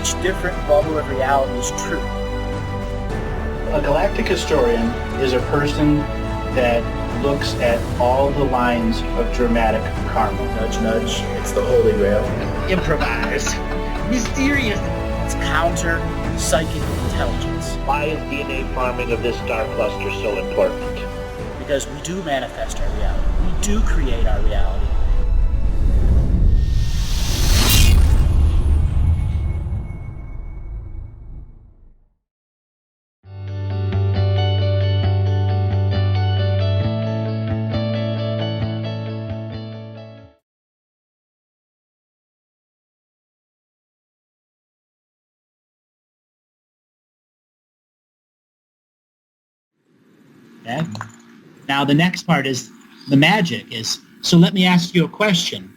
each different bubble of reality is true. A galactic historian is a person that looks at all the lines of dramatic karma. Nudge, nudge. It's the Holy Grail. Improvise. Mysterious. It's counter psychic intelligence. Why is DNA farming of this star cluster so important? Because we do manifest our reality. We do create our reality. Okay. Now the next part is the magic is, so let me ask you a question.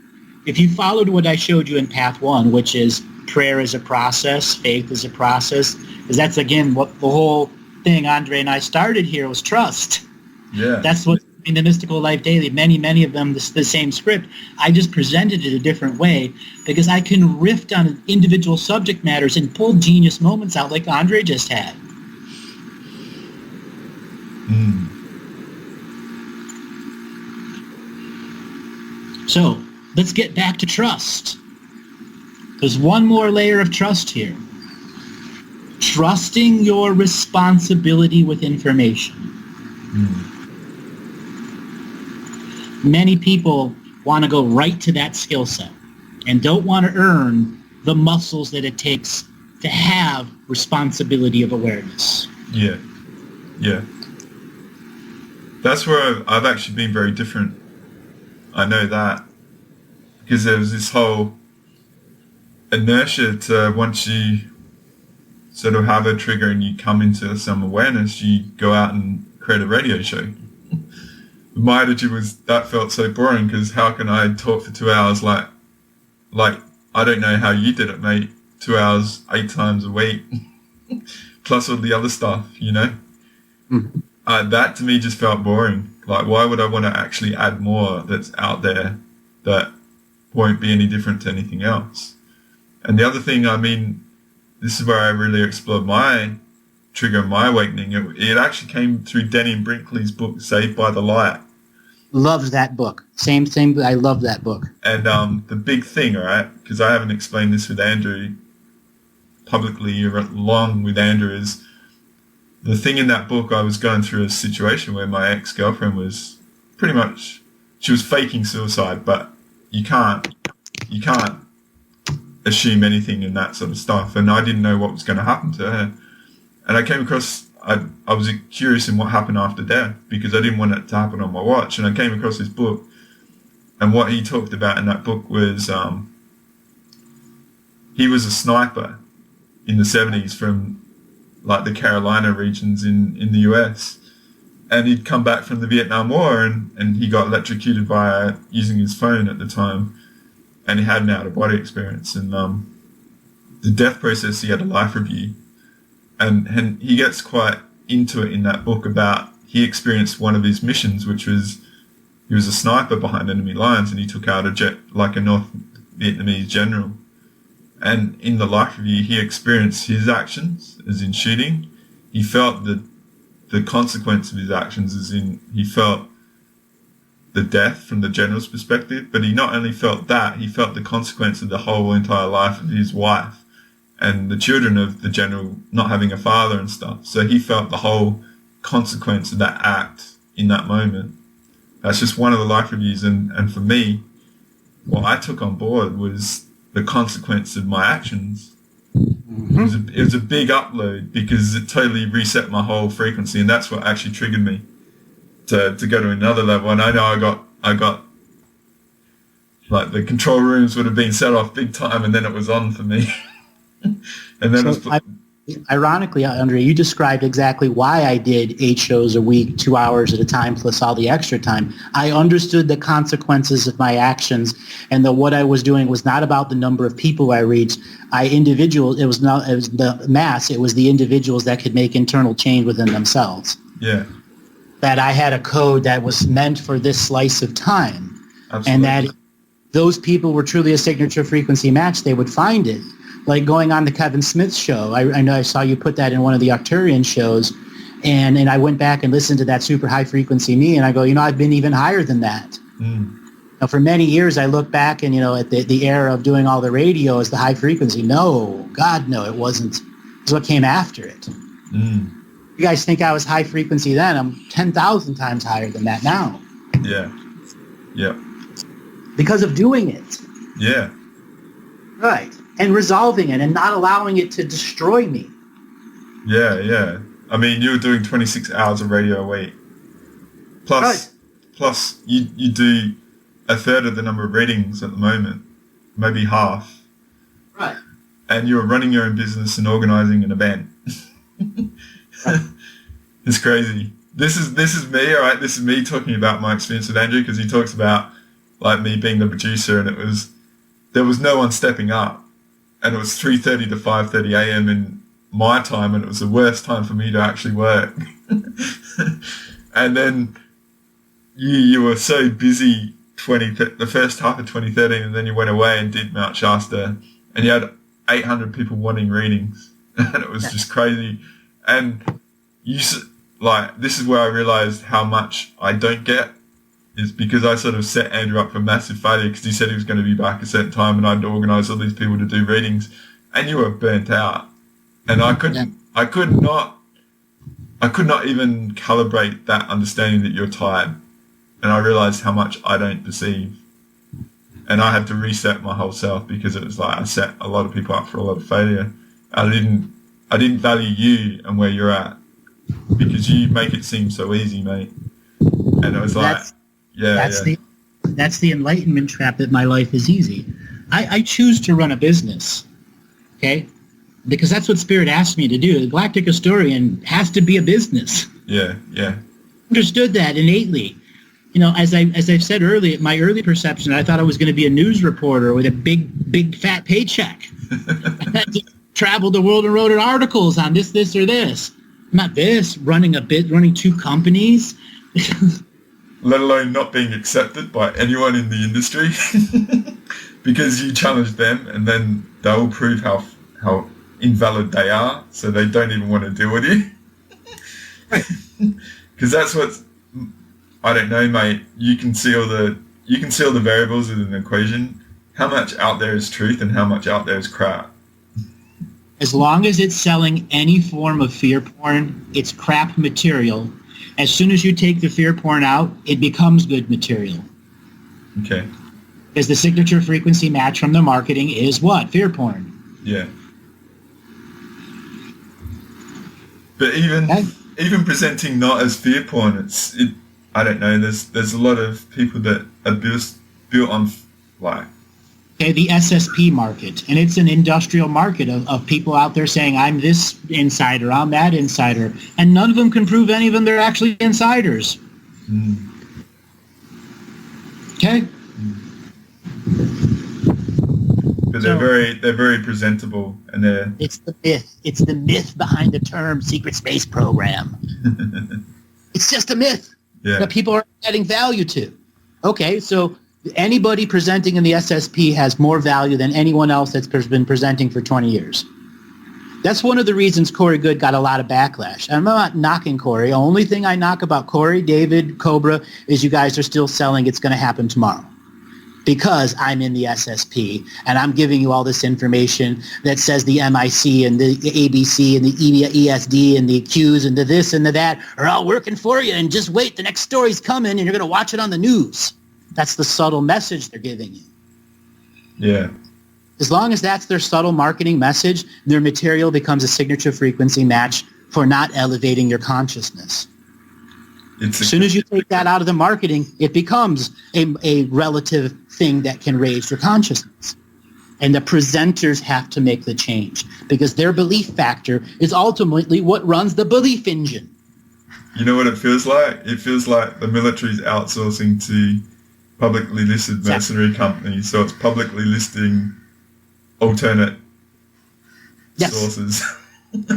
If you followed what I showed you in Path 1, which is prayer is a process, faith is a process, because that's again what the whole thing Andre and I started here was trust. Yeah. That's what in the Mystical Life Daily, many of them, the same script. I just presented it a different way because I can riff on individual subject matters and pull genius moments out like Andre just had. So let's get back to trust. There's one more layer of trust here. Trusting your responsibility with information. Many people want to go right to that skill set and don't want to earn the muscles that it takes to have responsibility of awareness. Yeah. That's where I've actually been very different. I know that. Because there was this whole inertia to once you sort of have a trigger and you come into some awareness, you go out and create a radio show. My attitude was that felt so boring because how can I talk for 2 hours like I don't know how you did it, mate. 2 hours, 8 times a week, plus all the other stuff, you know? Mm-hmm. That to me just felt boring. Like, why would I want to actually add more that's out there that won't be any different to anything else? And the other thing, I mean, this is where I really explored my trigger, my awakening. It actually came through Denny and Brinkley's book, Saved by the Light. Loved that book. Same. I love that book. And the big thing, all right, because I haven't explained this with Andrew publicly or long with Andrew, is the thing in that book, I was going through a situation where my ex-girlfriend was pretty much, she was faking suicide, but you can't assume anything in that sort of stuff. And I didn't know what was going to happen to her. And I came across, I was curious in what happened after death because I didn't want it to happen on my watch. And I came across his book. And what he talked about in that book was he was a sniper in the 70s from like the Carolina regions in the US. And he'd come back from the Vietnam War and he got electrocuted by using his phone at the time. And he had an out-of-body experience. And the death process, he had a life review. And he gets quite into it in that book about he experienced one of his missions, which was he was a sniper behind enemy lines and he took out a North Vietnamese general. And in the life review, he experienced his actions, as in shooting. He felt the consequence of his actions, as in he felt the death from the general's perspective. But he not only felt that, he felt the consequence of the whole entire life of his wife and the children of the general not having a father and stuff. So he felt the whole consequence of that act in that moment. That's just one of the life reviews. And for me, what I took on board was the consequence of my actions. Mm-hmm. It was a big upload because it totally reset my whole frequency, and that's what actually triggered me to go to another level. And I know I got like the control rooms would have been set off big time, and then it was on for me. And then ironically, Andre, you described exactly why I did 8 shows a week, 2 hours at a time, plus all the extra time. I understood the consequences of my actions, and what I was doing was not about the number of people I reached. It was the mass. It was the individuals that could make internal change within themselves. Yeah. That I had a code that was meant for this slice of time. Absolutely. And that those people were truly a signature frequency match, they would find it. like going on the Kevin Smith show. I know I saw you put that in one of the Arcturian shows, and I went back and listened to that Super High Frequency Me, and I go, I've been even higher than that. Now, for many years, I look back and, at the era of doing all the radio as the high frequency. No, God, no, it wasn't. It's what came after it. You guys think I was high frequency then? I'm 10,000 times higher than that now. Yeah. Yeah. Because of doing it. Yeah. Right. And resolving it and not allowing it to destroy me. Yeah, yeah. I mean, you were doing 26 hours of radio a week. Plus you do a third of the number of readings at the moment, maybe half. Right. And you're running your own business and organising an event. It's crazy. This is me, all right? This is me talking about my experience with Andrew, because he talks about like me being the producer, and there was no one stepping up, and it was 3:30 to 5:30 a.m. in my time, and it was the worst time for me to actually work. And then you were so busy the first half of 2013, and then you went away and did Mount Shasta, and you had 800 people wanting readings, and it was just crazy. And this is where I realized how much I don't get, is because I sort of set Andrew up for massive failure, because he said he was going to be back a certain time, and I'd organise all these people to do readings, and you were burnt out, and I could not even calibrate that understanding that you're tired. And I realised how much I don't perceive. And I had to reset my whole self, because it was like I set a lot of people up for a lot of failure. I didn't value you and where you're at, because you make it seem so easy, mate. And it was that's the enlightenment trap, that my life is easy. I choose to run a business, okay? Because that's what Spirit asked me to do. The Galactic Historian has to be a business. Yeah, yeah. Understood that innately. As I've said earlier, my early perception, I thought I was going to be a news reporter with a big fat paycheck. I had to travel the world and wrote articles on this, or this. Not this, running two companies. Let alone not being accepted by anyone in the industry. Because you challenge them, and then they'll prove how invalid they are, so they don't even want to deal with you. Because that's what's, I don't know, mate. You can see all the variables in an equation. How much out there is truth and how much out there is crap? As long as it's selling any form of fear porn, it's crap material. As soon as you take the fear porn out, it becomes good material. Okay. Because the signature frequency match from the marketing is what? Fear porn. Yeah. But even presenting not as fear porn, I don't know. There's a lot of people that are built on like. Okay, the SSP market, and it's an industrial market of people out there saying, I'm this insider, I'm that insider, and none of them can prove any of them they're actually insiders. Okay? But they're very presentable, and they're... It's the myth behind the term secret space program. It's just a myth that people are adding value to. Okay, so anybody presenting in the SSP has more value than anyone else that's been presenting for 20 years. That's one of the reasons Corey Good got a lot of backlash. I'm not knocking Corey. The only thing I knock about Corey, David, Cobra, is you guys are still selling It's Going to Happen Tomorrow. Because I'm in the SSP, and I'm giving you all this information that says the MIC and the ABC and the ESD and the Qs and the this and the that are all working for you, and just wait, the next story's coming, and you're going to watch it on the news. That's the subtle message they're giving you. Yeah. As long as that's their subtle marketing message, their material becomes a signature frequency match for not elevating your consciousness. As soon as you take that out of the marketing, it becomes a relative thing that can raise your consciousness. And the presenters have to make the change, because their belief factor is ultimately what runs the belief engine. You know what it feels like? It feels like the military's outsourcing to publicly listed mercenary companies, so it's publicly listing alternate sources.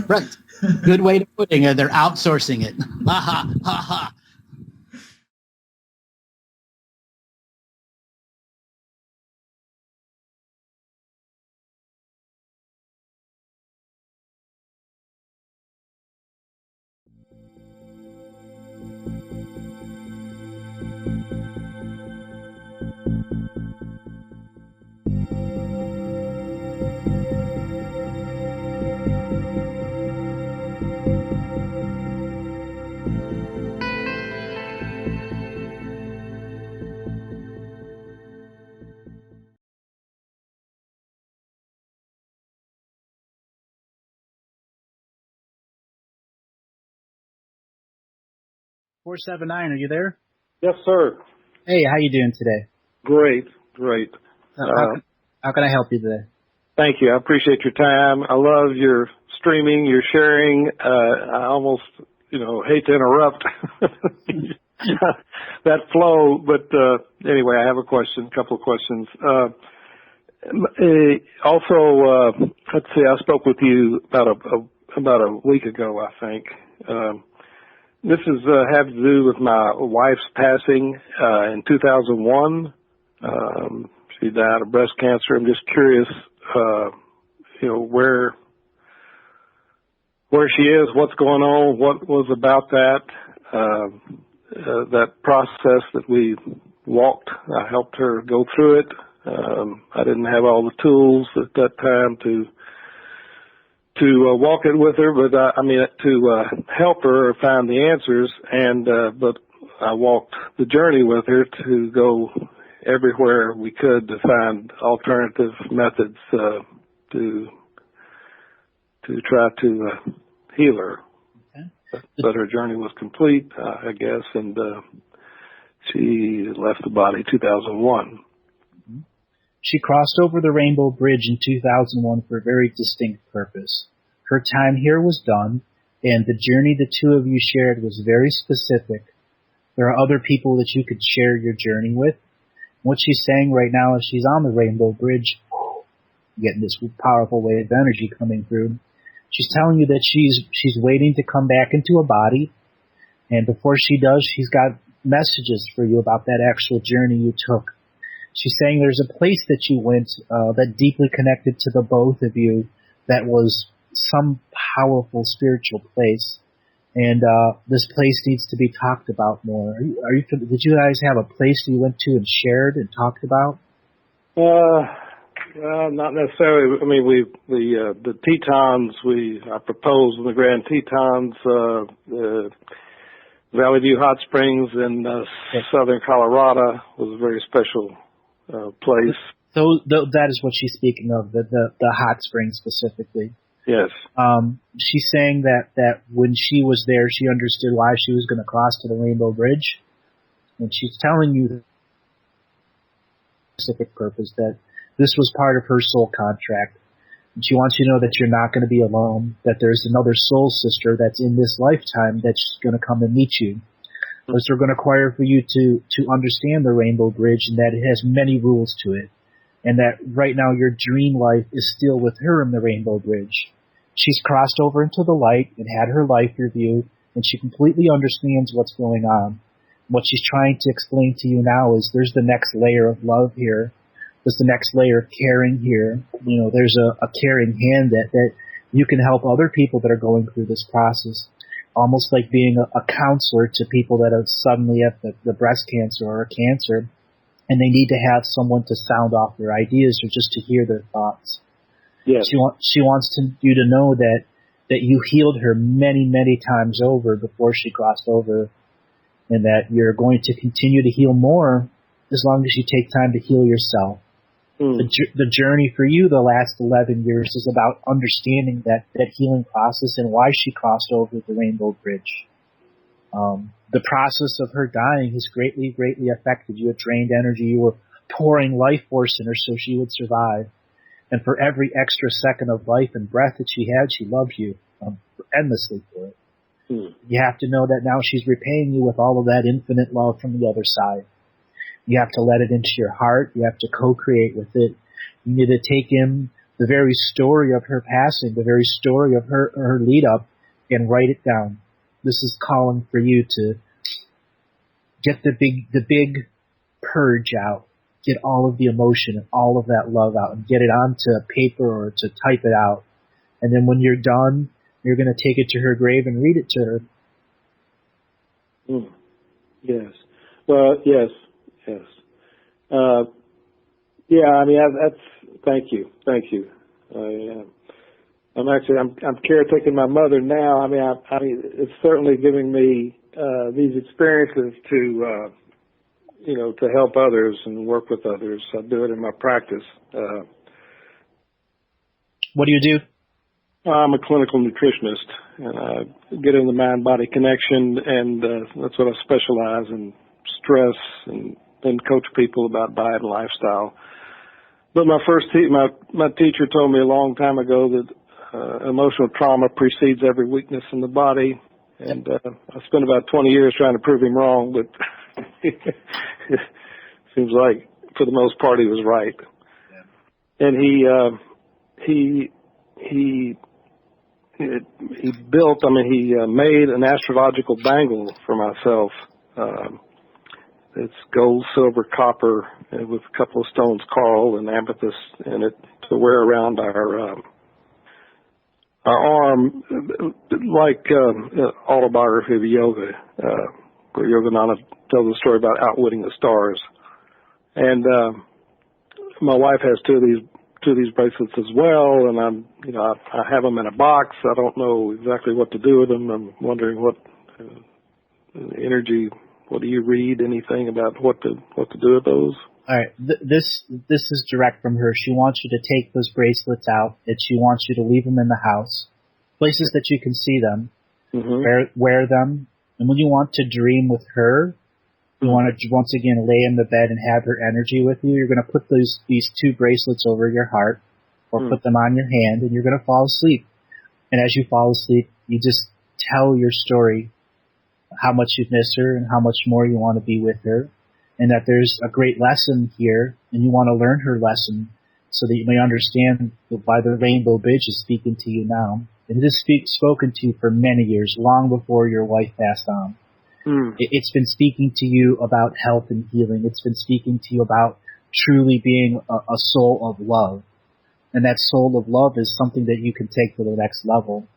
Right. Good way of putting it. They're outsourcing it. Ha ha ha ha. $479, are you there? Yes, sir. Hey, how you doing today? Great, great. How can I help you today? Thank you. I appreciate your time. I love your streaming, your sharing. I almost, hate to interrupt that flow, but anyway, I have a couple of questions. Also, let's see, I spoke with you about a week ago, I think. This is have to do with my wife's passing in 2001. She died of breast cancer. I'm just curious, where she is, what's going on, what was about that process that we walked. I helped her go through it. I didn't have all the tools at that time to walk it with her, but to help her find the answers. But I walked the journey with her to go everywhere we could to find alternative methods to try to heal her. Okay. But her journey was complete, I guess, and she left the body 2001. She crossed over the Rainbow Bridge in 2001 for a very distinct purpose. Her time here was done, and the journey the two of you shared was very specific. There are other people that you could share your journey with. What she's saying right now is she's on the Rainbow Bridge, getting this powerful wave of energy coming through. She's telling you that she's waiting to come back into a body, and before she does, she's got messages for you about that actual journey you took. She's saying there's a place that you went that deeply connected to the both of you, that was some powerful spiritual place, and this place needs to be talked about more. Did you guys have a place you went to and shared and talked about? Not necessarily. I mean, the Tetons, I proposed in the Grand Tetons, Valley View Hot Springs in southern Colorado was a very special place. So that is what she's speaking of, the hot springs specifically. Yes. She's saying that when she was there, she understood why she was going to cross to the Rainbow Bridge, and she's telling you the specific purpose, that this was part of her soul contract. And she wants you to know that you're not going to be alone, that there's another soul sister that's in this lifetime that's going to come and meet you. Those are going to require for you to understand the Rainbow Bridge, and that it has many rules to it, and that right now your dream life is still with her in the Rainbow Bridge. She's crossed over into the light and had her life review, and she completely understands what's going on. What she's trying to explain to you now is there's the next layer of love here. There's the next layer of caring here. There's a caring hand that you can help other people that are going through this process. Almost like being a counselor to people that are suddenly at the breast cancer or a cancer, and they need to have someone to sound off their ideas or just to hear their thoughts. Yes. She wants you to know that you healed her many, many times over before she crossed over, and that you're going to continue to heal more as long as you take time to heal yourself. The journey for you the last 11 years is about understanding that healing process and why she crossed over the Rainbow Bridge. The process of her dying has greatly, greatly affected you. It drained energy. You were pouring life force in her so she would survive. And for every extra second of life and breath that she had, she loved you endlessly for it. You have to know that now she's repaying you with all of that infinite love from the other side. You have to let it into your heart. You have to co-create with it. You need to take in the very story of her passing, the very story of her lead up, and write it down. This is calling for you to get the big purge out, get all of the emotion and all of that love out, and get it onto paper or to type it out. And then when you're done, you're going to take it to her grave and read it to her. Yes. Well, yes. Yeah, I mean, thank you. I'm caretaking my mother now. I mean, it's certainly giving me these experiences to to help others and work with others. I do it in my practice. What do you do? I'm a clinical nutritionist, and I get in the mind-body connection, and that's what I specialize in: stress, and then coach people about diet and lifestyle. But my first my teacher told me a long time ago that emotional trauma precedes every weakness in the body, and I spent about 20 years trying to prove him wrong, but it seems like for the most part he was right. Yeah. And he built, he made an astrological bangle for myself. It's gold, silver, copper, with a couple of stones, coral and amethyst in it, to wear around our arm, like autobiography of yoga, where Yogananda tells a story about outwitting the stars. And my wife has two of these bracelets as well, and I have them in a box. I don't know exactly what to do with them. I'm wondering what energy. What do you read? Anything about what to do with those? All right, this is direct from her. She wants you to take those bracelets out, and she wants you to leave them in the house, places that you can see them. Mm-hmm. Wear them, and when you want to dream with her, you want to once again lay in the bed and have her energy with you. You're going to put these two bracelets over your heart, or put them on your hand, and you're going to fall asleep. And as you fall asleep, you just tell your story, how much you miss her and how much more you want to be with her, and that there's a great lesson here, and you want to learn her lesson so that you may understand why the Rainbow Bridge is speaking to you now. And it has spoken to you for many years, long before your wife passed on. It's been speaking to you about health and healing. It's been speaking to you about truly being a soul of love. And that soul of love is something that you can take to the next level.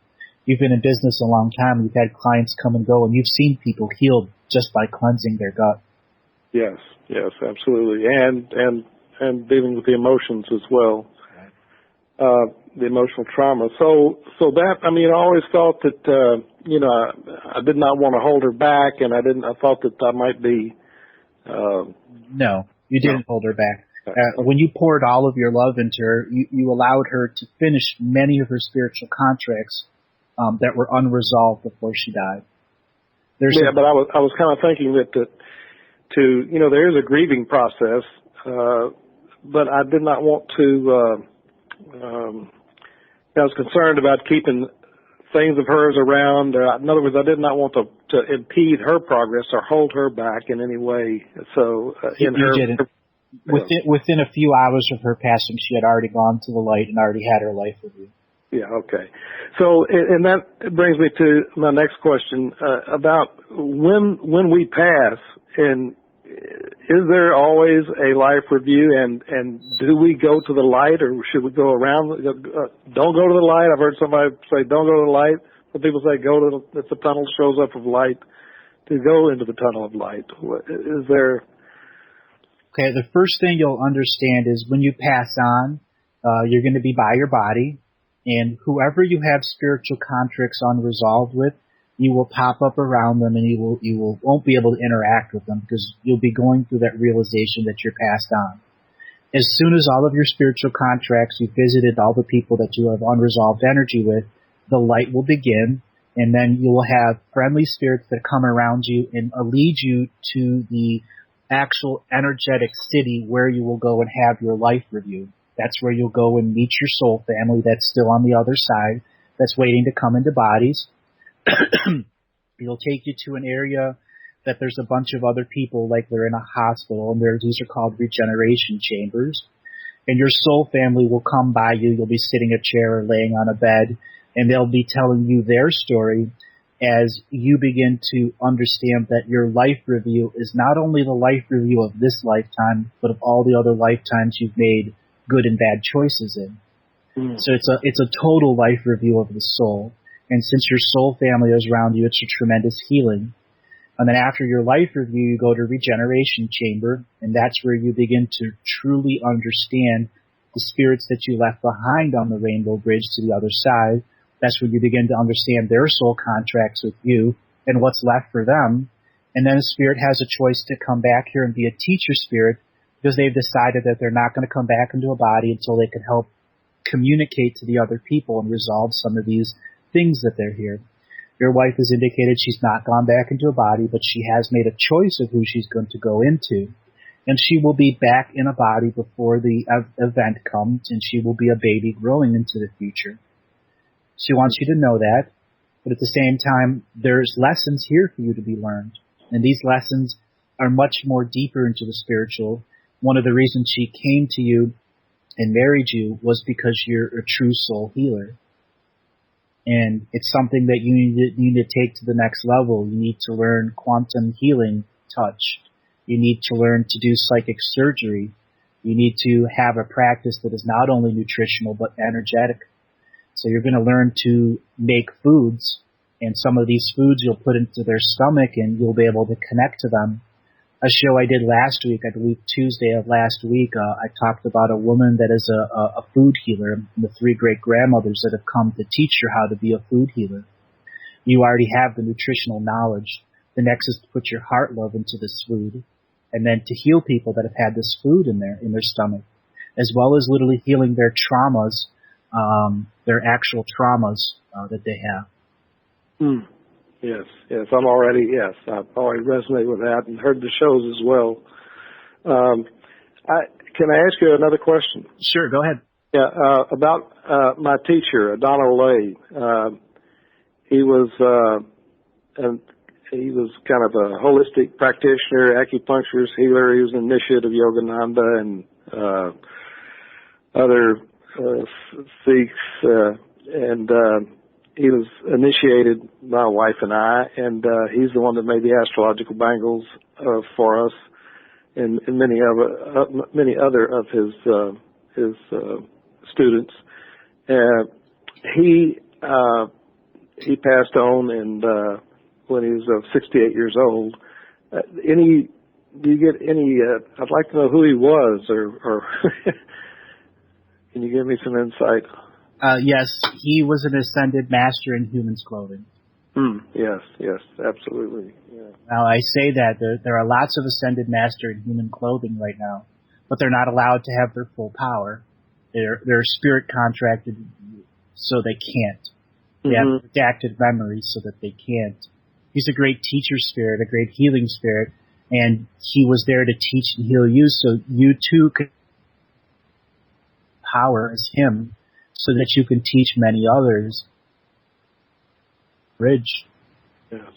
You've been in business a long time. You've had clients come and go, and you've seen people healed just by cleansing their gut. Yes, absolutely. And dealing with the emotions as well. The emotional trauma. So that, I always thought that, I did not want to hold her back, and I thought that I might be. No, you didn't hold her back. When you poured all of your love into her, you allowed her to finish many of her spiritual contracts that were unresolved before she died. But I was kind of thinking that there is a grieving process, but I did not want to. I was concerned about keeping things of hers around. In other words, I did not want to impede her progress or hold her back in any way. So you didn't. Within a few hours of her passing, she had already gone to the light and already had her life with you. Yeah, okay. So, and that brings me to my next question about when we pass, and is there always a life review, and do we go to the light, or should we go around? Don't go to the light. I've heard somebody say don't go to the light. Some people say if the tunnel shows up of light, to go into the tunnel of light. Is there? Okay, the first thing you'll understand is when you pass on, you're going to be by your body. And whoever you have spiritual contracts unresolved with, you will pop up around them, and you won't be able to interact with them because you'll be going through that realization that you're passed on. As soon as all of your spiritual contracts, you visited all the people that you have unresolved energy with, the light will begin, and then you will have friendly spirits that come around you and lead you to the actual energetic city where you will go and have your life review. That's where you'll go and meet your soul family that's still on the other side, that's waiting to come into bodies. It'll take you to an area that there's a bunch of other people, like they're in a hospital, and these are called regeneration chambers. And your soul family will come by you. You'll be sitting in a chair or laying on a bed, and they'll be telling you their story as you begin to understand that your life review is not only the life review of this lifetime, but of all the other lifetimes you've made good and bad choices in. So it's a total life review of the soul. And since your soul family is around you, it's a tremendous healing. And then after your life review, you go to regeneration chamber, and that's where you begin to truly understand the spirits that you left behind on the Rainbow Bridge to the other side. That's when you begin to understand their soul contracts with you and what's left for them. And then a spirit has a choice to come back here and be a teacher spirit because they've decided that they're not going to come back into a body until they can help communicate to the other people and resolve some of these things that they're here. Your wife has indicated she's not gone back into a body, but she has made a choice of who she's going to go into. And she will be back in a body before the event comes, and she will be a baby growing into the future. She wants you to know that, but at the same time, there's lessons here for you to be learned. And these lessons are much more deeper into the spiritual. One of the reasons she came to you and married you was because you're a true soul healer. And it's something that you need to take to the next level. You need to learn quantum healing touch. You need to learn to do psychic surgery. You need to have a practice that is not only nutritional but energetic. So you're going to learn to make foods, and some of these foods you'll put into their stomach and you'll be able to connect to them. A show I did last week, I believe Tuesday of last week, I talked about a woman that is a food healer, and the 3 great-grandmothers that have come to teach her how to be a food healer. You already have the nutritional knowledge. The next is to put your heart love into this food, and then to heal people that have had this food in their stomach, as well as literally healing their traumas, their actual traumas that they have. Yes, I've already resonated with that and heard the shows as well. Can I ask you another question? Sure, go ahead. Yeah, about my teacher, Donald Lay. He was kind of a holistic practitioner, acupuncturist, healer. He was an initiate of Yogananda and other Sikhs, and he was initiated by my wife and I, and he's the one that made the astrological bangles for us, and many other of his students. He passed on, and when he was 68 years old. Do you get any? I'd like to know who he was, or can you give me some insight? Yes, he was an ascended master in human's clothing. Yes, absolutely. Yeah. Now, I say that there are lots of ascended master in human clothing right now, but they're not allowed to have their full power. They're spirit contracted, so they can't. They have redacted memories so that they can't. He's a great teacher spirit, a great healing spirit, and he was there to teach and heal you, so you too can power as him, so that you can teach many others. Bridge. Yes.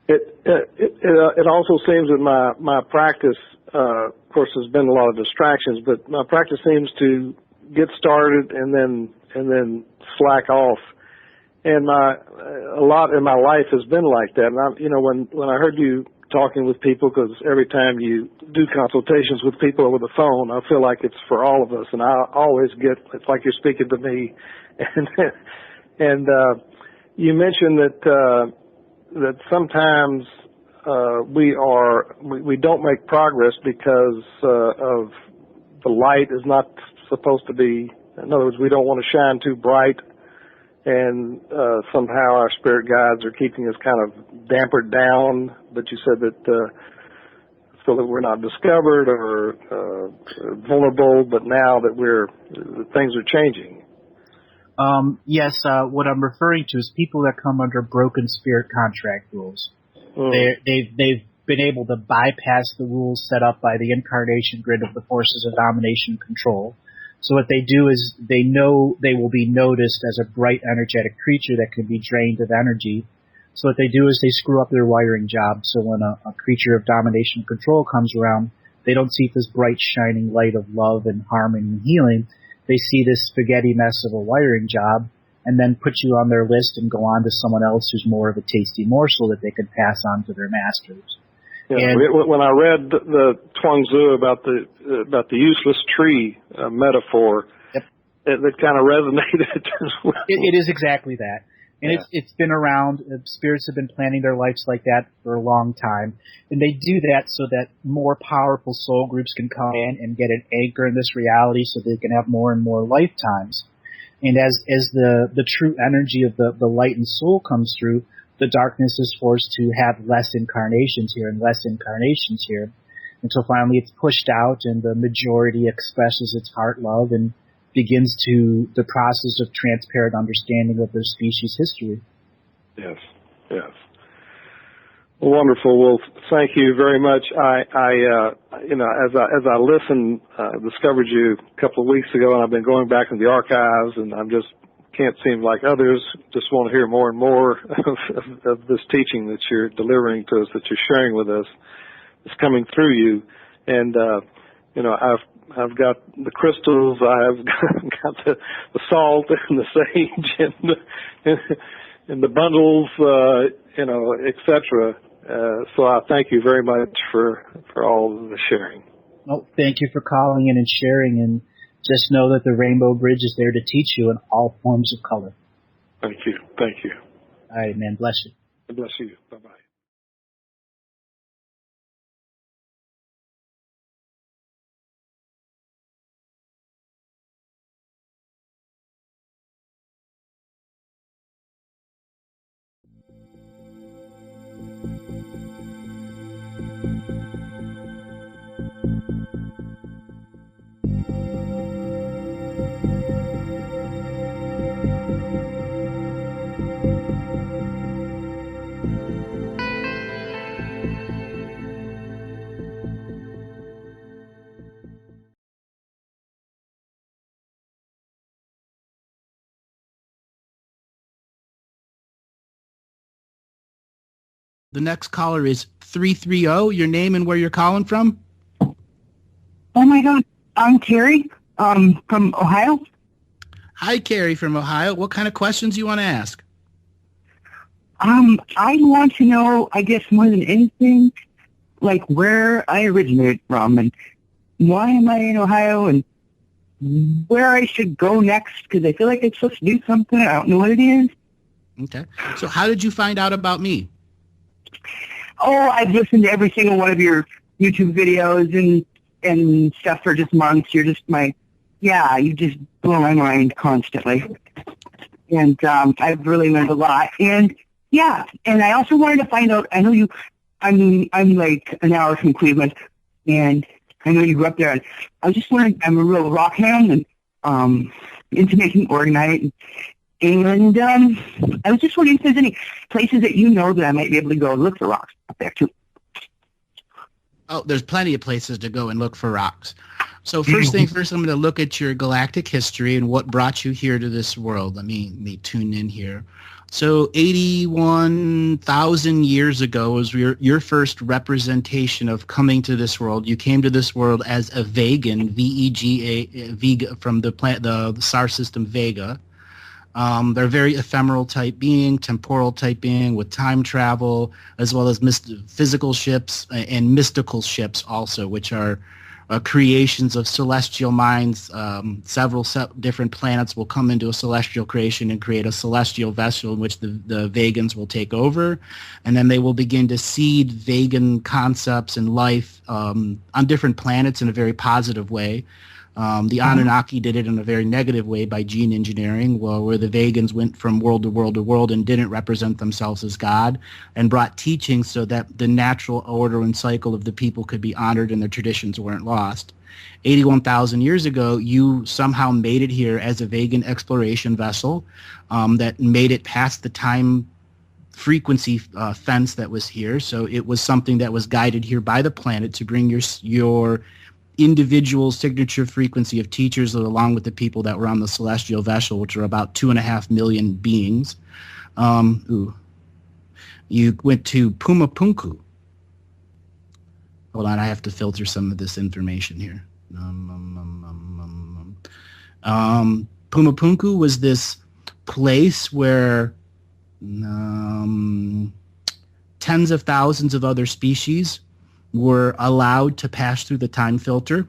It also seems that my practice, of course, there's been a lot of distractions, but my practice seems to get started and then slack off. And a lot in my life has been like that. And when I heard you talking with people, because every time you do consultations with people over the phone, I feel like it's for all of us, and I always it's like you're speaking to me. And you mentioned that sometimes we don't make progress because of the light is not supposed to be. In other words, we don't want to shine too bright, and somehow our spirit guides are keeping us kind of dampered down. But you said that so that we're not discovered or vulnerable, but now that things are changing. Yes, what I'm referring to is people that come under broken spirit contract rules. They've been able to bypass the rules set up by the incarnation grid of the forces of domination and control. So what they do is they know they will be noticed as a bright, energetic creature that can be drained of energy. So what they do is they screw up their wiring job. So when a creature of domination and control comes around, they don't see this bright, shining light of love and harmony and healing. They see this spaghetti mess of a wiring job and then put you on their list and go on to someone else who's more of a tasty morsel that they can pass on to their masters. Yeah, when I read the Chuang Tzu about the useless tree metaphor, yep. it kind of resonated. It is exactly that. And it's been around. Spirits have been planning their lives like that for a long time. And they do that so that more powerful soul groups can come in and get an anchor in this reality so they can have more and more lifetimes. And as the true energy of the light and soul comes through, the darkness is forced to have less incarnations here and less incarnations here, until finally it's pushed out and the majority expresses its heart love and begins to the process of transparent understanding of their species history. Yes, yes. Well, wonderful. Well, thank you very much. I as I listened, discovered you a couple of weeks ago, and I've been going back in the archives, and I'm just can't seem like others. Just want to hear more and more of this teaching that you're delivering to us, that you're sharing with us. It's coming through you, and I've got the crystals, I've got the salt and the sage and the bundles, etc. So I thank you very much for all of the sharing. Well, thank you for calling in and sharing, and just know that the Rainbow Bridge is there to teach you in all forms of color. Thank you. Thank you. All right, man. Bless you. Bless you. Bye-bye. The next caller is 330. Your name and where you're calling from? Oh my God, I'm Carrie from Ohio. Hi, Carrie from Ohio. What kind of questions do you want to ask? I want to know, I guess more than anything, like where I originated from and why am I in Ohio and where I should go next, because I feel like I'm supposed to do something. I don't know what it is. Okay. So how did you find out about me? Oh, I've listened to every single one of your YouTube videos and stuff for just months. You're just you just blow my mind constantly. And I've really learned a lot. And and I also wanted to find out, I know I'm like an hour from Cleveland, and I know you grew up there. And I was just wondering, I'm a real rock hand and into making orgonite. And I was just wondering if there's any places that you know that I might be able to go and look for rocks up there too. Oh, there's plenty of places to go and look for rocks. So first thing first, I'm going to look at your galactic history and what brought you here to this world. Let me tune in here. So 81,000 years ago was your first representation of coming to this world. You came to this world as a Vegan, V-E-G-A, Vega, from the star system Vega. They're a very ephemeral type being, temporal type being with time travel, as well as physical ships and mystical ships also, which are creations of celestial minds. Several different planets will come into a celestial creation and create a celestial vessel in which the Vegans will take over, and then they will begin to seed Vegan concepts and life on different planets in a very positive way. The Anunnaki did it in a very negative way by gene engineering, where the Vegans went from world to world to world and didn't represent themselves as God, and brought teachings so that the natural order and cycle of the people could be honored and their traditions weren't lost. 81,000 years ago, you somehow made it here as a Vegan exploration vessel that made it past the time frequency fence that was here. So it was something that was guided here by the planet to bring your individual signature frequency of teachers along with the people that were on the celestial vessel, which are about 2.5 million beings. You went to Pumapunku. Hold on, I have to filter some of this information here. Pumapunku was this place where tens of thousands of other species were allowed to pass through the time filter,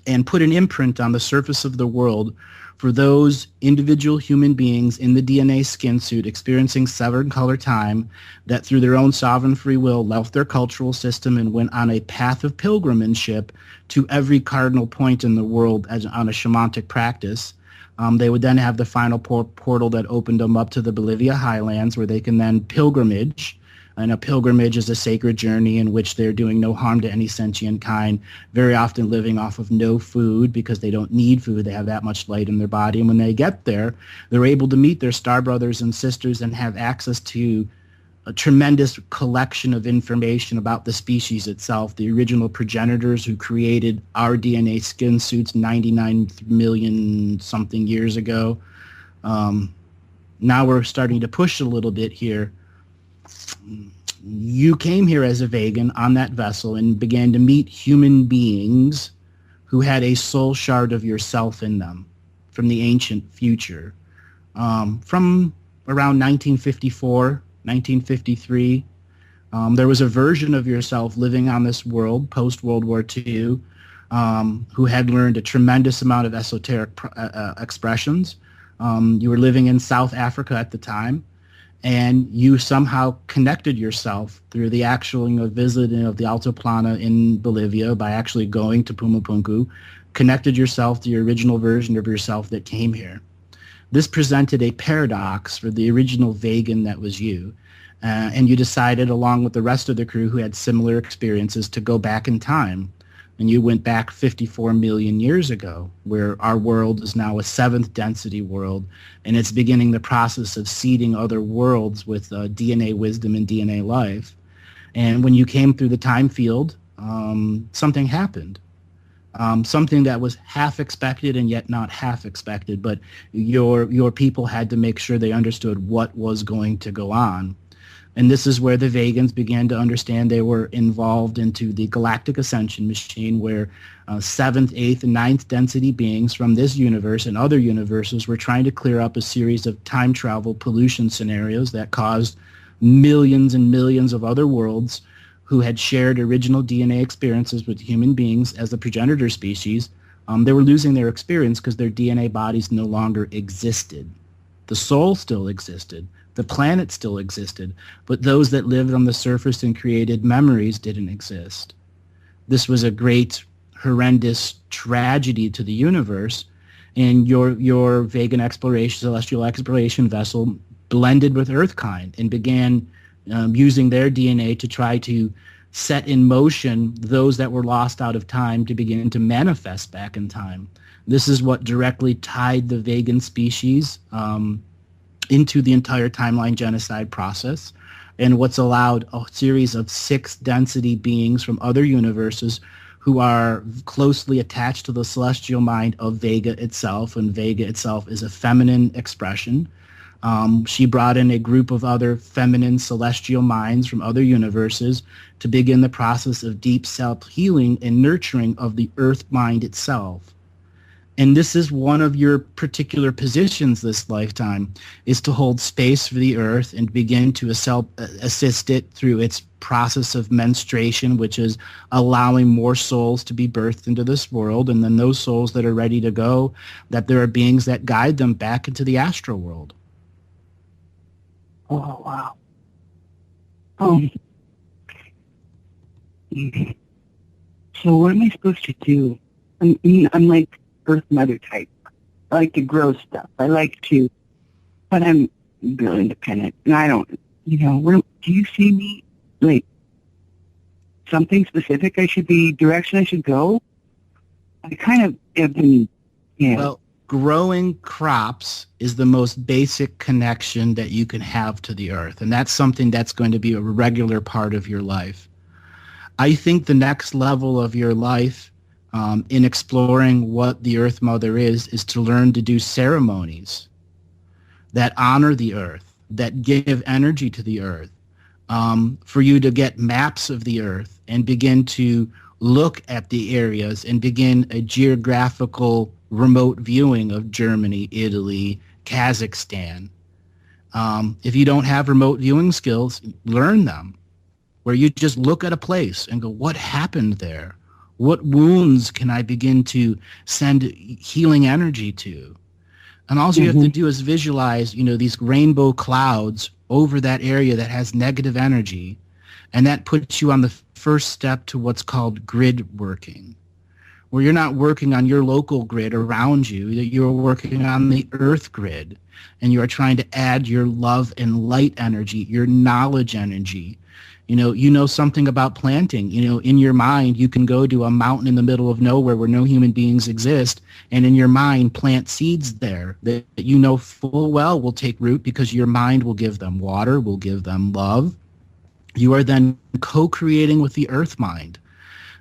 and put an imprint on the surface of the world for those individual human beings in the DNA skin suit experiencing seven color time that through their own sovereign free will left their cultural system and went on a path of pilgrimageship to every cardinal point in the world as on a shamanic practice. They would then have the final portal that opened them up to the Bolivia highlands where they can then pilgrimage. And a pilgrimage is a sacred journey in which they're doing no harm to any sentient kind, very often living off of no food because they don't need food. They have that much light in their body. And when they get there, they're able to meet their star brothers and sisters and have access to a tremendous collection of information about the species itself, the original progenitors who created our DNA skin suits 99 million something years ago. Now we're starting to push a little bit here. You came here as a vegan on that vessel and began to meet human beings who had a soul shard of yourself in them from the ancient future. From around 1954, 1953, there was a version of yourself living on this world post-World War II who had learned a tremendous amount of esoteric expressions. You were living in South Africa at the time. And you somehow connected yourself through the actual visiting of the Altiplano in Bolivia by actually going to Pumapunku, connected yourself to your original version of yourself that came here. This presented a paradox for the original vegan that was you. And you decided, along with the rest of the crew who had similar experiences, to go back in time. And you went back 54 million years ago, where our world is now a seventh density world, and it's beginning the process of seeding other worlds with DNA wisdom and DNA life. And when you came through the time field, something happened. Something that was half expected and yet not half expected, but your people had to make sure they understood what was going to go on. And this is where the vegans began to understand they were involved into the Galactic Ascension machine, where 7th, 8th, and 9th density beings from this universe and other universes were trying to clear up a series of time travel pollution scenarios that caused millions and millions of other worlds who had shared original DNA experiences with human beings as the progenitor species. They were losing their experience because their DNA bodies no longer existed. The soul still existed. The planet still existed, but those that lived on the surface and created memories didn't exist. This was a great, horrendous tragedy to the universe, and your vegan exploration, celestial exploration vessel blended with Earthkind and began using their DNA to try to set in motion those that were lost out of time to begin to manifest back in time. This is what directly tied the vegan species into the entire timeline genocide process, and what's allowed a series of 6 density beings from other universes who are closely attached to the celestial mind of Vega itself, and Vega itself is a feminine expression. She brought in a group of other feminine celestial minds from other universes to begin the process of deep self-healing and nurturing of the Earth mind itself. And this is one of your particular positions this lifetime, is to hold space for the Earth and begin to assist it through its process of menstruation, which is allowing more souls to be birthed into this world. And then those souls that are ready to go, that there are beings that guide them back into the astral world. Oh, wow. So what am I supposed to do? I'm like Earth Mother type. I like to grow stuff. But I'm real independent. And I don't, do you see me, like, something specific direction I should go? I kind of have been, Well, growing crops is the most basic connection that you can have to the earth. And that's something that's going to be a regular part of your life. I think the next level of your life in exploring what the Earth Mother is to learn to do ceremonies that honor the earth, that give energy to the earth, for you to get maps of the earth and begin to look at the areas and begin a geographical remote viewing of Germany, Italy, Kazakhstan. If you don't have remote viewing skills, learn them, where you just look at a place and go, what happened there? What wounds can I begin to send healing energy to? And all you have to do is visualize, these rainbow clouds over that area that has negative energy, and that puts you on the first step to what's called grid working, where you're not working on your local grid around you, you're working on the earth grid, and you are trying to add your love and light energy, your knowledge energy. You know something about planting. In your mind, you can go to a mountain in the middle of nowhere where no human beings exist, and in your mind plant seeds there that you know full well will take root because your mind will give them water, will give them love. You are then co-creating with the earth mind.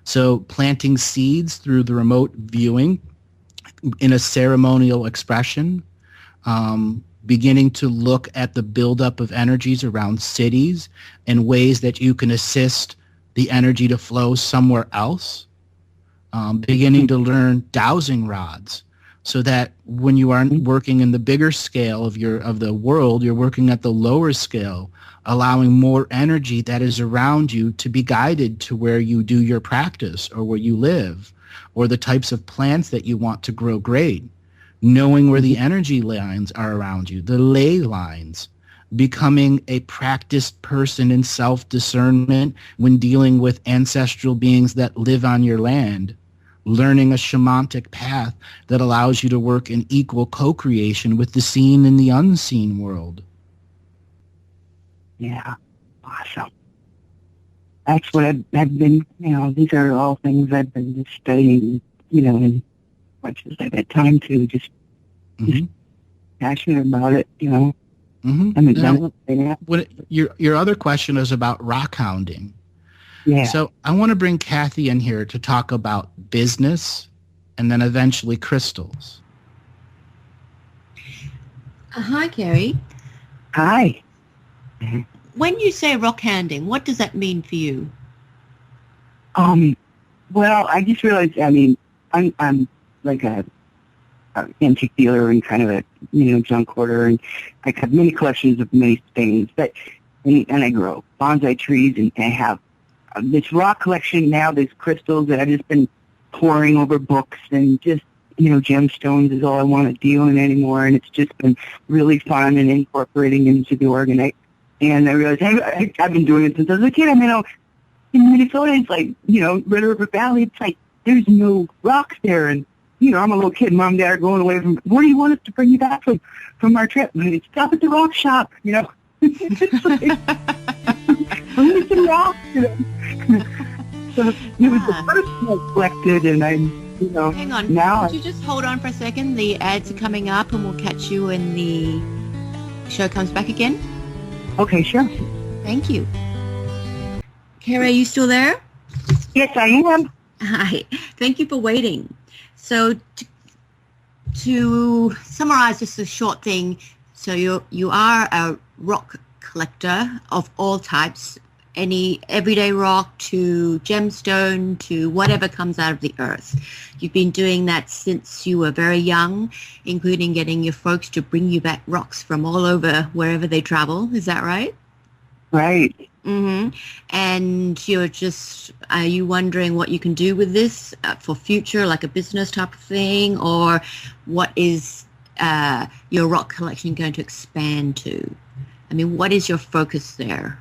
So planting seeds through the remote viewing in a ceremonial expression, beginning to look at the buildup of energies around cities and ways that you can assist the energy to flow somewhere else, beginning to learn dowsing rods, so that when you aren't working in the bigger scale of the world, you're working at the lower scale, allowing more energy that is around you to be guided to where you do your practice or where you live or the types of plants that you want to grow great. Knowing where the energy lines are around you, the ley lines, becoming a practiced person in self-discernment when dealing with ancestral beings that live on your land, learning a shamanic path that allows you to work in equal co-creation with the seen and the unseen world. Yeah, awesome. That's what I've been, these are all things I've been just studying, and much as I've had time to, just passionate about it, I'm done. Your other question is about rock hounding. Yeah. So I want to bring Kathy in here to talk about business and then eventually crystals. Hi, Carrie. Hi. When you say rock hounding, what does that mean for you? Well, I just realized, I'm like a antique dealer and kind of a, junk hoarder, and I have many collections of many things, and I grow bonsai trees, and I have this rock collection now, there's crystals that I've just been pouring over books, and just, gemstones is all I want to deal in anymore, and it's just been really fun and incorporating into the organite. And I realized, I've been doing it since I was a kid. In Minnesota, it's like, Red River Valley, it's like, there's no rocks there. And, I'm a little kid. Mom and Dad are going away from, where do you want us to bring you back from our trip? And it's stop at the rock shop, It's like, I need some rocks, So it was the first one I collected, and Hang on. Now Could you just hold on for a second? The ads are coming up, and we'll catch you when the show comes back again. Okay, sure. Thank you. Kara, are you still there? Yes, I am. Hi. Thank you for waiting. So to summarize just a short thing, so you are a rock collector of all types, any everyday rock to gemstone to whatever comes out of the earth. You've been doing that since you were very young, including getting your folks to bring you back rocks from all over wherever they travel. Is that right? Right. And are you wondering what you can do with this for future, like a business type of thing, or what is your rock collection going to expand to? What is your focus there?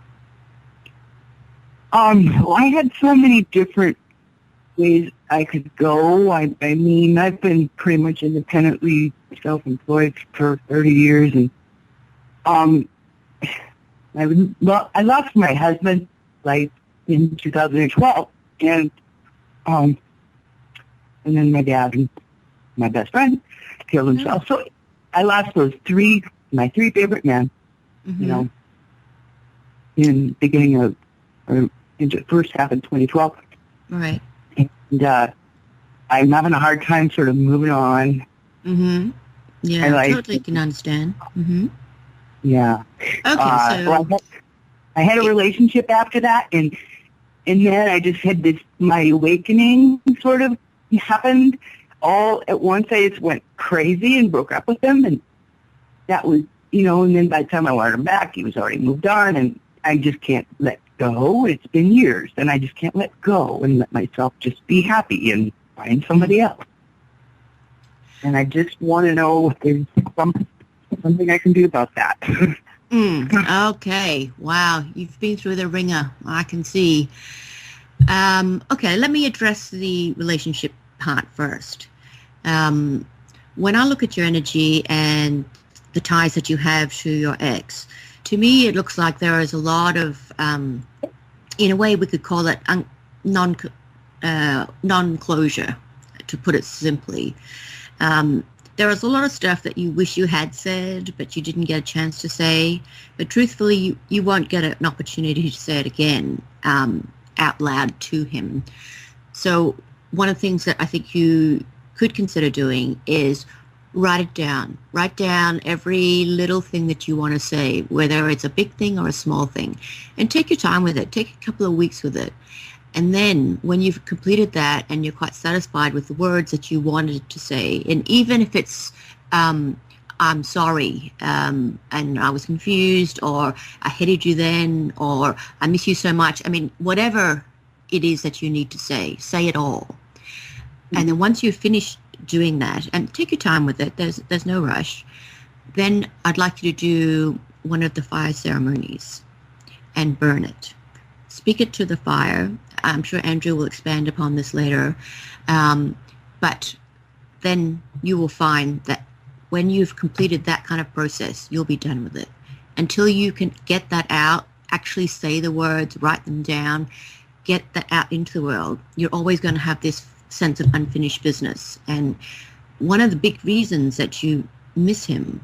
Well, I had so many different ways I could go. I've been pretty much independently self-employed for 30 years, and I lost my husband in 2012, and then my dad and my best friend killed himself. So I lost my three favorite men, in the beginning of in the first half of 2012. Right. And I'm having a hard time sort of moving on. Yeah, I totally can understand. Yeah. Okay, so... Well, I had a relationship after that, and then I just had my awakening sort of happened all at once. I just went crazy and broke up with him, and that was, and then by the time I wanted him back, he was already moved on, and I just can't let go. It's been years, and I just can't let go and let myself just be happy and find somebody else. And I just want to know if there's something I can do about that. Okay. Wow. You've been through the ringer. I can see. Okay. Let me address the relationship part first. When I look at your energy and the ties that you have to your ex, to me, it looks like there is a lot of, in a way, we could call it non-closure, to put it simply. There is a lot of stuff that you wish you had said, but you didn't get a chance to say. But truthfully, you won't get an opportunity to say it again out loud to him. So one of the things that I think you could consider doing is write it down. Write down every little thing that you want to say, whether it's a big thing or a small thing. And take your time with it. Take a couple of weeks with it. And then when you've completed that and you're quite satisfied with the words that you wanted to say, and even if it's, I'm sorry, and I was confused, or I hated you then, or I miss you so much. I mean, whatever it is that you need to say it all. And then once you've finished doing that, and take your time with it, there's no rush, then I'd like you to do one of the fire ceremonies and burn it. Speak it to the fire. I'm sure Andrew will expand upon this later. But then you will find that when you've completed that kind of process, you'll be done with it. Until you can get that out, actually say the words, write them down, get that out into the world, you're always going to have this sense of unfinished business. And one of the big reasons that you miss him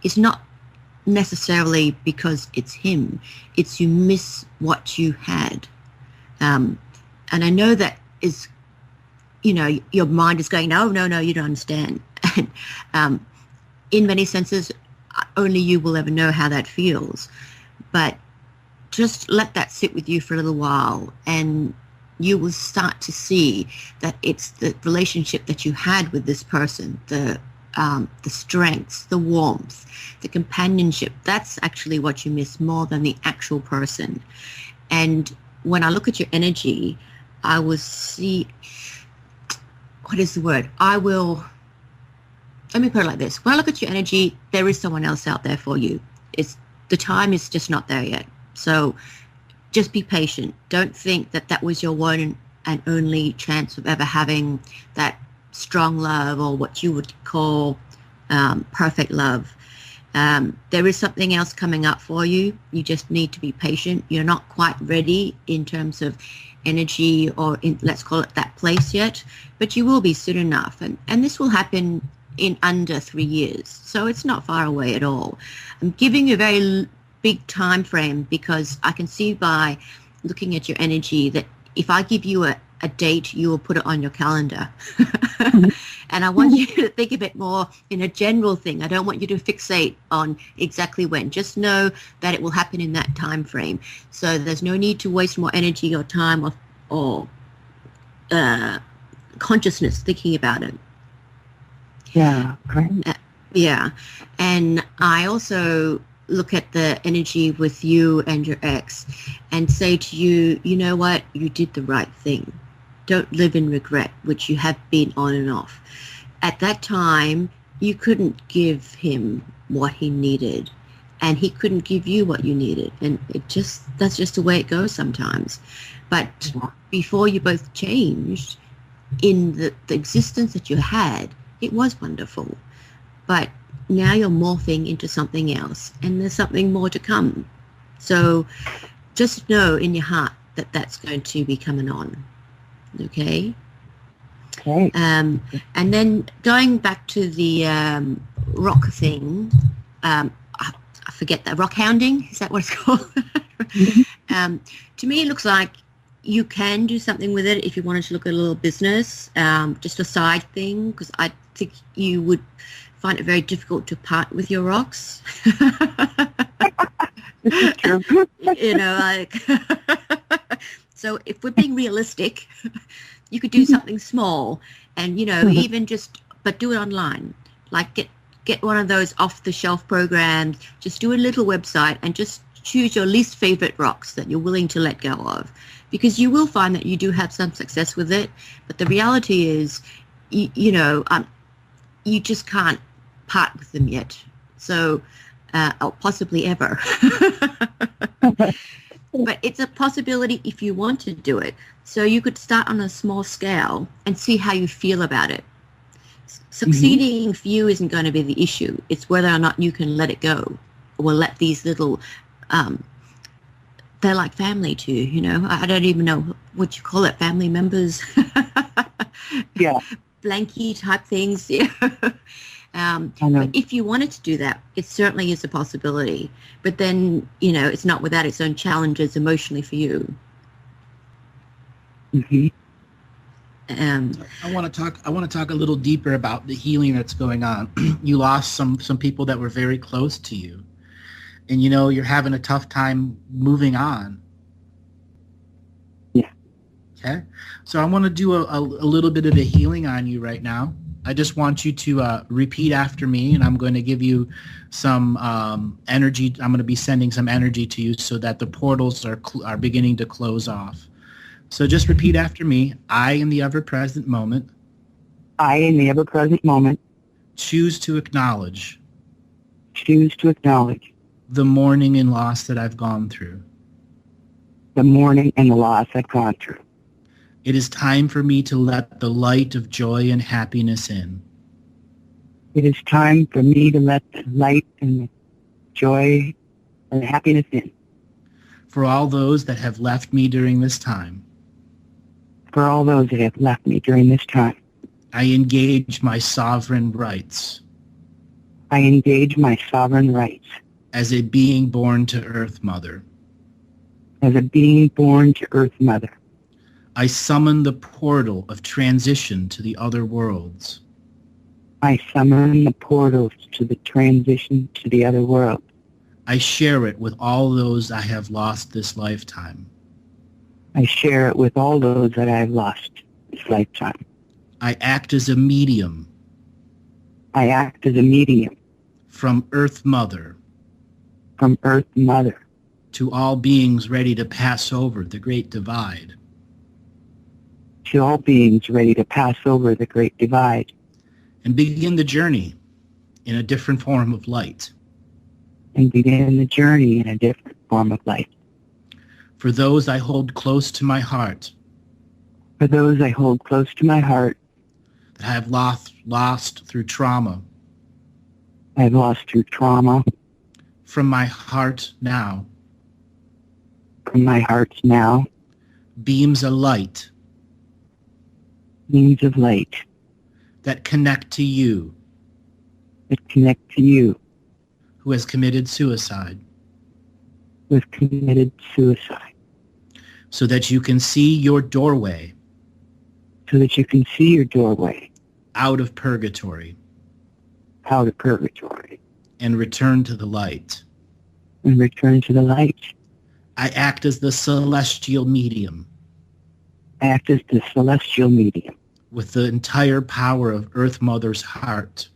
is not necessarily because it's him, it's you miss what you had. And I know that is, your mind is going, no, you don't understand. And in many senses, only you will ever know how that feels. But just let that sit with you for a little while, and you will start to see that it's the relationship that you had with this person, the strengths, the warmth, the companionship. That's actually what you miss more than the actual person. And when I look at your energy, I will see, what is the word? Let me put it like this. When I look at your energy, there is someone else out there for you. The time is just not there yet. So just be patient. Don't think that was your one and only chance of ever having that strong love, or what you would call perfect love. There is something else coming up for you. You just need to be patient. You're not quite ready in terms of energy, or let's call it that place yet, but you will be soon enough. And this will happen in under 3 years. So it's not far away at all. I'm giving you a very big time frame because I can see by looking at your energy that if I give you a date, you will put it on your calendar. And I want you to think of it more in a general thing. I don't want you to fixate on exactly when. Just know that it will happen in that time frame. So there's no need to waste more energy or time or consciousness thinking about it. Yeah, great. Yeah. And I also look at the energy with you and your ex and say to you, you know what? You did the right thing. Don't live in regret, which you have been on and off. At that time, you couldn't give him what he needed, and he couldn't give you what you needed. And that's just the way it goes sometimes. But before you both changed, in the existence that you had, it was wonderful. But now you're morphing into something else, and there's something more to come. So just know in your heart that that's going to be coming on. Okay? Okay. And then going back to the rock thing, I forget that, rock hounding, is that what it's called? To me, it looks like you can do something with it if you wanted to look at a little business, just a side thing, because I think you would find it very difficult to part with your rocks. This is true. So if we're being realistic, you could do something small and, even but do it online. Like get one of those off-the-shelf programs, just do a little website and just choose your least favorite rocks that you're willing to let go of, because you will find that you do have some success with it. But the reality is, you just can't part with them yet. So, or possibly ever. But it's a possibility if you want to do it. So you could start on a small scale and see how you feel about it. Succeeding for you isn't going to be the issue. It's whether or not you can let it go, or let these little, they're like family to you, I don't even know what you call it, family members. Yeah. Blanky type things. Yeah. But if you wanted to do that, it certainly is a possibility. But then, it's not without its own challenges emotionally for you. I want to talk a little deeper about the healing that's going on. You lost some people that were very close to you, and you're having a tough time moving on. Yeah. Okay. So I want to do a little bit of a healing on you right now. I just want you to repeat after me, and I'm going to give you some energy. I'm going to be sending some energy to you so that the portals are beginning to close off. So just repeat after me. I, in the ever-present moment. I, in the ever-present moment. Choose to acknowledge. Choose to acknowledge. The mourning and loss that I've gone through. The mourning and the loss I've gone through. It is time for me to let the light of joy and happiness in. It is time for me to let the light and the joy and happiness in. For all those that have left me during this time. For all those that have left me during this time. I engage my sovereign rights. I engage my sovereign rights. As a being born to Earth Mother. As a being born to Earth Mother. I summon the portal of transition to the other worlds. I summon the portals to the transition to the other world. I share it with all those I have lost this lifetime. I share it with all those that I have lost this lifetime. I act as a medium. I act as a medium. From Earth Mother. From Earth Mother. To all beings ready to pass over the Great Divide. To all beings ready to pass over the Great Divide. And begin the journey in a different form of light. And begin the journey in a different form of light. For those I hold close to my heart. For those I hold close to my heart. That I have lost through trauma. I have lost through trauma. From my heart now. From my heart now. Beams of light. Beams of light. That connect to you. That connect to you. Who has committed suicide. Who has committed suicide. So that you can see your doorway. So that you can see your doorway. Out of purgatory. Out of purgatory. And return to the light. And return to the light. I act as the celestial medium. I act as the celestial medium. With the entire power of Earth Mother's heart.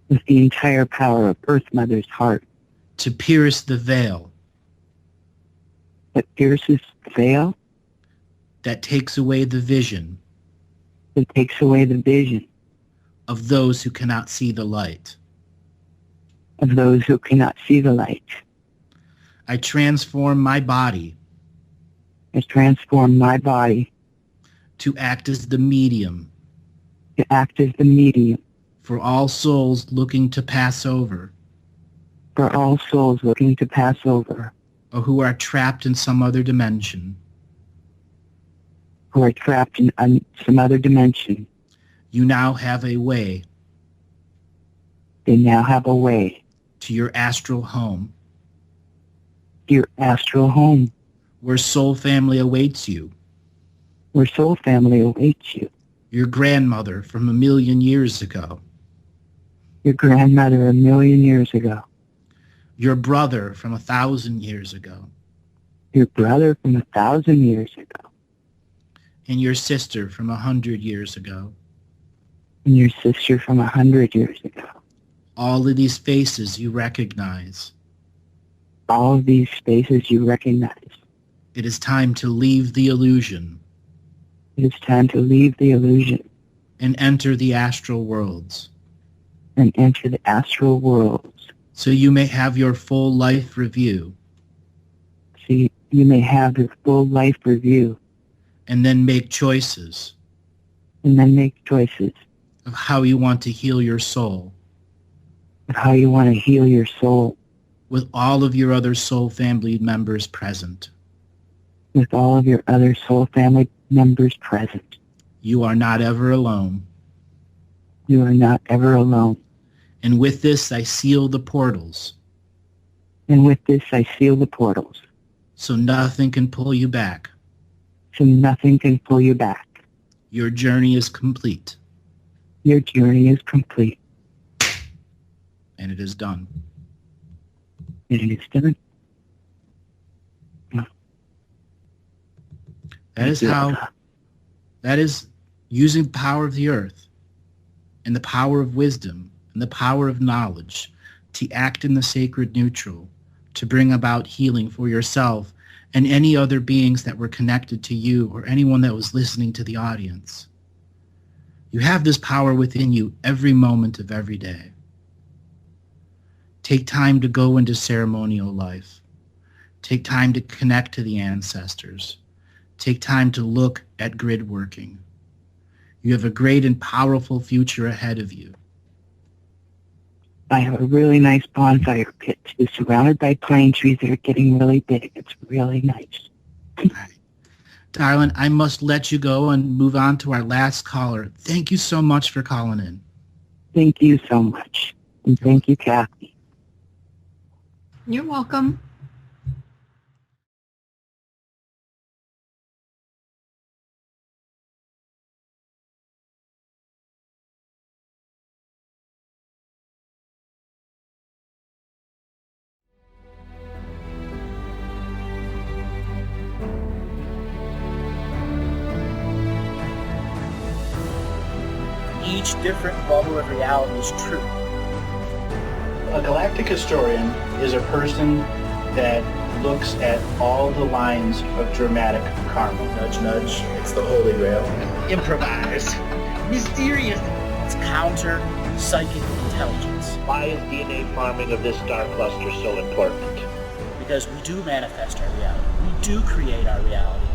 With the entire power of Earth Mother's heart. To pierce the veil. That pierces the veil. That takes away the vision. That takes away the vision. Of those who cannot see the light. Of those who cannot see the light. I transform my body. I transform my body. To act as the medium. To act as the medium. For all souls looking to pass over. For all souls looking to pass over. Or who are trapped in some other dimension. Who are trapped in some other dimension. You now have a way. They now have a way. To your astral home. Your astral home. Where soul family awaits you. Where soul family awaits you. Your grandmother from 1,000,000 years ago. Your grandmother 1,000,000 years ago. Your brother from 1,000 years ago. Your brother from 1,000 years ago. And your sister from 100 years ago. And your sister from 100 years ago. All of these faces you recognize. all of these spaces you recognize. It is time to leave the illusion. It is time to leave the illusion. And enter the astral worlds. And enter the astral worlds. So you may have your full life review. So you may have your full life review. And then make choices. And then make choices. Of how you want to heal your soul. Of how you want to heal your soul. With all of your other soul family members present. With all of your other soul family members present. You are not ever alone. You are not ever alone. And with this I seal the portals. And with this I seal the portals. So nothing can pull you back. So nothing can pull you back. Your journey is complete. Your journey is complete. And it is done. And it is done. That is using the power of the earth and the power of wisdom and the power of knowledge to act in the sacred neutral, to bring about healing for yourself and any other beings that were connected to you or anyone that was listening to the audience. You have this power within you every moment of every day. Take time to go into ceremonial life. Take time to connect to the ancestors. Take time to look at grid working. You have a great and powerful future ahead of you. I have a really nice bonfire pit too, surrounded by pine trees that are getting really big. It's really nice. Right. Darling, I must let you go and move on to our last caller. Thank you so much for calling in. Thank you so much. And thank you, Kathy. You're welcome. Each different bubble of reality is true. A galactic historian is a person that looks at all the lines of dramatic karma. Nudge, nudge. It's the Holy Grail. Improvise. Mysterious. It's counter psychic intelligence. Why is DNA farming of this star cluster so important? Because we do manifest our reality. We do create our reality.